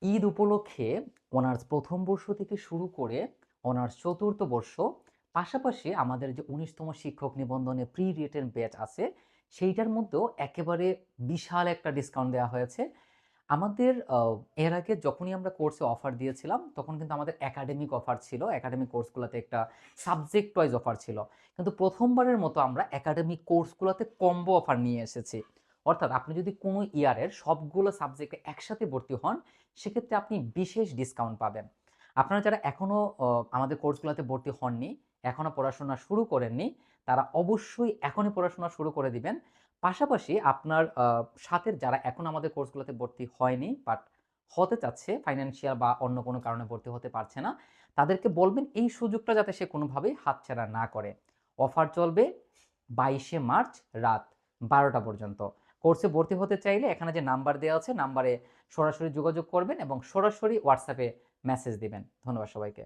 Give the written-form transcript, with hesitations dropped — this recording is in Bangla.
ঈদ উপলক্ষে অনার্স প্রথম বর্ষ থেকে শুরু করে অনার্স চতুর্থ বর্ষ, পাশাপাশি আমাদের যে ১৯তম শিক্ষক নিবন্ধনে প্রি রিটেন ব্যাচ আছে, সেইটার মধ্যেও একেবারে বিশাল একটা ডিসকাউন্ট দেওয়া হয়েছে। আমাদের এর আগে যখনই আমরা কোর্সে অফার দিয়েছিলাম, তখন কিন্তু আমাদের একাডেমিক অফার ছিল। একাডেমিক কোর্সগুলোতে একটা সাবজেক্ট ওয়াইজ অফার ছিল। কিন্তু প্রথমবারের মতো আমরা একাডেমিক কোর্সগুলোতে কম্বো অফার নিয়ে এসেছি। অর্থাৎ আপনি যদি কোনো ইয়ারের সবগুলো সাবজেক্টে একসাথে ভর্তি হন, সেক্ষেত্রে আপনি বিশেষ ডিসকাউন্ট পাবেন। আপনারা যারা এখনও আমাদের কোর্সগুলোতে ভর্তি হননি, এখনও পড়াশোনা শুরু করেননি, তারা অবশ্যই এখনই পড়াশোনা শুরু করে দিবেন। পাশাপাশি আপনার সাথে যারা এখন আমাদের কোর্সগুলোতে ভর্তি হয়নি বাট হতে চাচ্ছে, ফাইন্যান্সিয়াল বা অন্য কোনো কারণে ভর্তি হতে পারছে না, তাদেরকে বলবেন এই সুযোগটা যাতে সে কোনোভাবেই হাতছাড়া না করে। অফার চলবে 22শে মার্চ রাত 12টা পর্যন্ত। কোর্সে ভর্তি হতে চাইলে এখানে যে নাম্বার দেওয়া আছে, নাম্বারে সরাসরি যোগাযোগ করবেন এবং সরাসরি হোয়াটসঅ্যাপে মেসেজ দিবেন। ধন্যবাদ সবাইকে।